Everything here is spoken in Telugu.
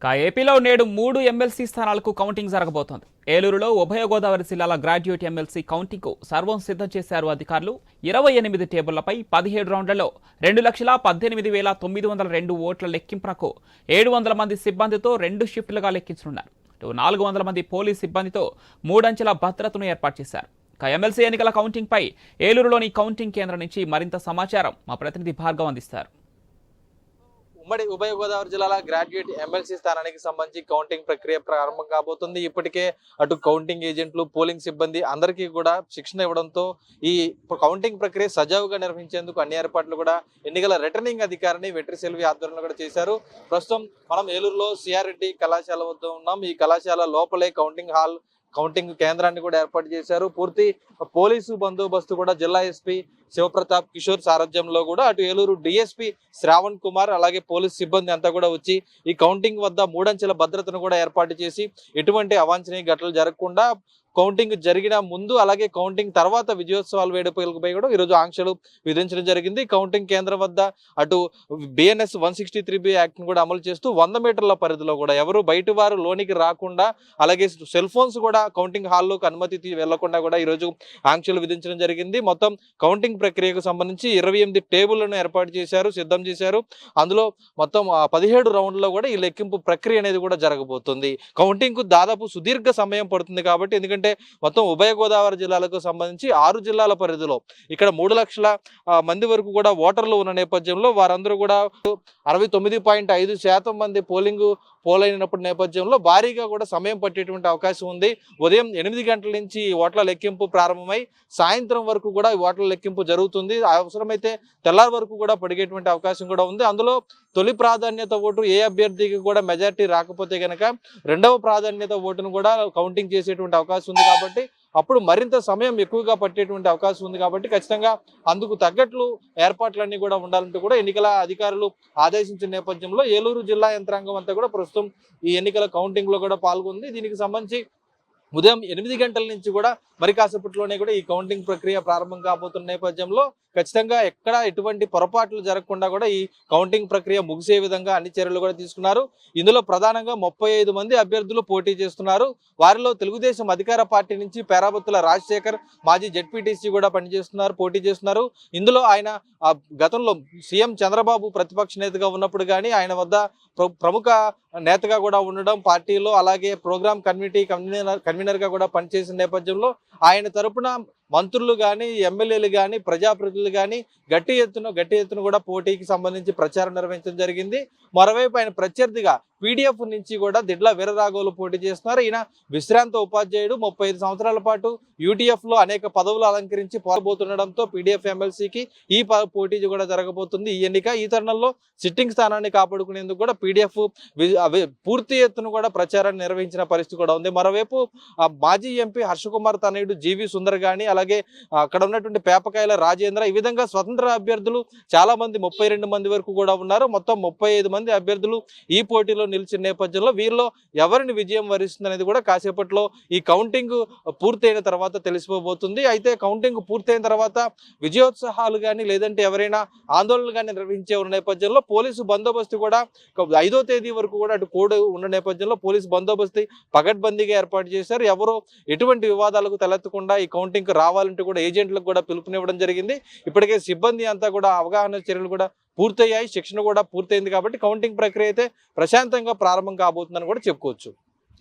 ఏపీలో నేడు 3 ఎమ్మెల్సీ స్థానాలకు కౌంటింగ్ జరగబోతోంది. ఏలూరులో ఉభయ గోదావరి జిల్లాల గ్రాడ్యుయేట్ ఎమ్మెల్సీ కౌంటింగ్కు సర్వం సిద్ధం చేశారు అధికారులు. 28 టేబుళ్లపై 17 రౌండ్లలో 2,18,902 ఓట్ల లెక్కింపునకు 700 మంది సిబ్బందితో 2 షిఫ్టులుగా లెక్కించనున్నారు. 400 మంది పోలీస్ సిబ్బందితో 3 అంచెల భద్రతను ఏర్పాటు చేశారు. ఎమ్మెల్సీ ఎన్నికల కౌంటింగ్ పై ఏలూరులోని కౌంటింగ్ కేంద్రం నుంచి మరింత సమాచారం మా ప్రతినిధి భార్గవ్ అందిస్తారు. ఉమ్మడి ఉభయ గోదావరి జిల్లాల గ్రాడ్యుయేట్ ఎమ్మెల్సీ స్థానానికి సంబంధించి కౌంటింగ్ ప్రక్రియ ప్రారంభం కాబోతుంది. ఇప్పటికే అటు కౌంటింగ్ ఏజెంట్లు, పోలింగ్ సిబ్బంది అందరికీ కూడా శిక్షణ ఇవ్వడంతో ఈ కౌంటింగ్ ప్రక్రియ సజావుగా నిర్వహించేందుకు అన్ని ఏర్పాట్లు కూడా ఎన్నికల రిటర్నింగ్ అధికారిని వెట్రి సెల్వి ఆధ్వర్యంలో కూడా చేశారు. ప్రస్తుతం మనం ఏలూరులో సిఆర్ రెడ్డి కళాశాల వద్ద ఉన్నాం. ఈ కళాశాల లోపలే కౌంటింగ్ కేంద్రాన్ని కూడా ఏర్పాటు చేశారు. పూర్తి పోలీసు బందోబస్తు కూడా జిల్లా ఎస్పీ శివప్రతాప్ కిషోర్ సారథ్యంలో కూడా అటు ఏలూరు డిఎస్పీ శ్రావణ్ కుమార్ అలాగే పోలీస్ సిబ్బంది అంతా కూడా వచ్చి ఈ కౌంటింగ్ వద్ద 3 అంచెల భద్రతను కూడా ఏర్పాటు చేసి ఎటువంటి అవాంఛనీయ ఘటనలు జరగకుండా కౌంటింగ్ జరిగిన ముందు అలాగే కౌంటింగ్ తర్వాత విజయోత్సవాలు వేడుకలపై కూడా ఈరోజు ఆంక్షలు విధించడం జరిగింది. కౌంటింగ్ కేంద్రం వద్ద అటు బిఎన్ఎస్ 163B యాక్ట్ ను కూడా అమలు చేస్తూ 100 మీటర్ల పరిధిలో కూడా ఎవరు బయట వారు లోనికి రాకుండా అలాగే సెల్ ఫోన్స్ కూడా కౌంటింగ్ హాల్లోకి అనుమతి వెళ్లకుండా కూడా ఈరోజు ఆంక్షలు విధించడం జరిగింది. మొత్తం కౌంటింగ్ ప్రక్రియకు సంబంధించి 28 టేబుళ్లను ఏర్పాటు చేశారు, సిద్ధం చేశారు. అందులో మొత్తం 17 రౌండ్లలో కూడా ఈ లెక్కింపు ప్రక్రియ అనేది కూడా జరగబోతుంది. కౌంటింగ్ కు దాదాపు సుదీర్ఘ సమయం పడుతుంది కాబట్టి ఎందుకంటే మొత్తం ఉభయ గోదావరి జిల్లాలకు సంబంధించి 6 జిల్లాల పరిధిలో ఇక్కడ 3 లక్షల మంది వరకు కూడా ఓటర్లు ఉన్న నేపథ్యంలో వారందరూ కూడా 69.5% మంది పోలైనప్పుడు నేపథ్యంలో భారీగా కూడా సమయం పట్టేటువంటి అవకాశం ఉంది. ఉదయం 8 గంటల నుంచి ఓట్ల లెక్కింపు ప్రారంభమై సాయంత్రం వరకు కూడా ఓట్ల లెక్కింపు జరుగుతుంది. అవసరమైతే తెల్లారి వరకు కూడా పడిగేటువంటి అవకాశం కూడా ఉంది. అందులో తొలి ప్రాధాన్యత ఓటు ఏ అభ్యర్థికి కూడా మెజార్టీ రాకపోతే కనుక రెండవ ప్రాధాన్యత ఓటును కూడా కౌంటింగ్ చేసేటువంటి అవకాశం ఉంది. కాబట్టి అప్పుడు మరింత సమయం ఎక్కువగా పట్టేటువంటి అవకాశం ఉంది. కాబట్టి ఖచ్చితంగా అందుకు తగ్గట్లు ఏర్పాట్లన్నీ కూడా ఉండాలంటూ కూడా ఎన్నికల అధికారులు ఆదేశించిన నేపథ్యంలో ఏలూరు జిల్లా యంత్రాంగం అంతా కూడా ప్రస్తుతం ఈ ఎన్నికల కౌంటింగ్ లో కూడా పాల్గొంది. దీనికి సంబంధించి ఉదయం 8 గంటల నుంచి కూడా మరి కాసేపట్లోనే కూడా ఈ కౌంటింగ్ ప్రక్రియ ప్రారంభం కాబోతున్న నేపథ్యంలో ఖచ్చితంగా ఎక్కడ ఎటువంటి పొరపాట్లు జరగకుండా కూడా ఈ కౌంటింగ్ ప్రక్రియ ముగిసే విధంగా అన్ని చర్యలు కూడా తీసుకున్నారు. ఇందులో ప్రధానంగా 35 మంది అభ్యర్థులు పోటీ చేస్తున్నారు. వారిలో తెలుగుదేశం అధికార పార్టీ నుంచి పేరాబత్తుల రాజశేఖర్ మాజీ జెడ్పీటీసీ కూడా పోటీ చేస్తున్నారు. ఇందులో ఆయన గతంలో సీఎం చంద్రబాబు ప్రతిపక్ష నేతగా ఉన్నప్పుడు కానీ ఆయన వద్ద ప్రముఖ నేతగా కూడా ఉండడం, పార్టీలో అలాగే ప్రోగ్రామ్ కన్వీనర్ గా కూడా పనిచేసిన నేపథ్యంలో ఆయన తరపున మంత్రులు కానీ ఎమ్మెల్యేలు కానీ ప్రజాప్రతినిధులు కానీ గట్టి ఎత్తున కూడా పోటీకి సంబంధించి ప్రచారం నిర్వహించడం జరిగింది. మరోవైపు ఆయన ప్రత్యర్థిగా పీడీఎఫ్ నుంచి కూడా దిడ్ల వీరరాఘవులు పోటీ చేస్తున్నారు. ఈయన విశ్రాంత ఉపాధ్యాయుడు, 35 సంవత్సరాల పాటు యూటీఎఫ్ లో అనేక పదవులు అలంకరించి పోరాబోతుండడంతో పీడీఎఫ్ ఎమ్మెల్సీకి ఈ పోటీ కూడా జరగబోతుంది. ఈ ఎన్నిక ఈ తరుణంలో సిట్టింగ్ స్థానాన్ని కాపాడుకునేందుకు కూడా పీడీఎఫ్ పూర్తి ఎత్తున కూడా ప్రచారాన్ని నిర్వహించిన పరిస్థితి కూడా ఉంది. మరోవైపు మాజీ ఎంపీ హర్షకుమార్ తనయుడు జీవి సుందర్ గాని అలాగే అక్కడ ఉన్నటువంటి పేపకాయల రాజేంద్ర ఈ విధంగా స్వతంత్ర అభ్యర్థులు చాలా మంది 32 మంది వరకు కూడా ఉన్నారు. మొత్తం 35 మంది అభ్యర్థులు ఈ పోటీలో నిలిచిన నేపథ్యంలో వీరిలో ఎవరిని విజయం వరిస్తుంది అనేది కూడా కాసేపట్లో ఈ కౌంటింగ్ పూర్తయిన తర్వాత తెలిసిపోబోతుంది. అయితే కౌంటింగ్ పూర్తయిన తర్వాత విజయోత్సవాలు కానీ లేదంటే ఎవరైనా ఆందోళనలు కానీ నిర్వహించే ఉన్న నేపథ్యంలో పోలీసు బందోబస్తు కూడా 5వ తేదీ వరకు కూడా అటు కోడ్ ఉన్న నేపథ్యంలో పోలీసు బందోబస్తు పకడ్బందీగా ఏర్పాటు చేశారు. ఎవరు ఎటువంటి వివాదాలకు తలెత్తకుండా ఈ కౌంటింగ్ రావాలంటూ కూడా ఏజెంట్లకు కూడా పిలుపునివ్వడం జరిగింది. ఇప్పటికే సిబ్బంది అంతా కూడా అవగాహన చర్యలు కూడా పూర్తయ్యాయి, శిక్షణ కూడా పూర్తయింది. కాబట్టి కౌంటింగ్ ప్రక్రియ అయితే ప్రశాంతంగా ప్రారంభం కాబోతుందని కూడా చెప్పుకోవచ్చు.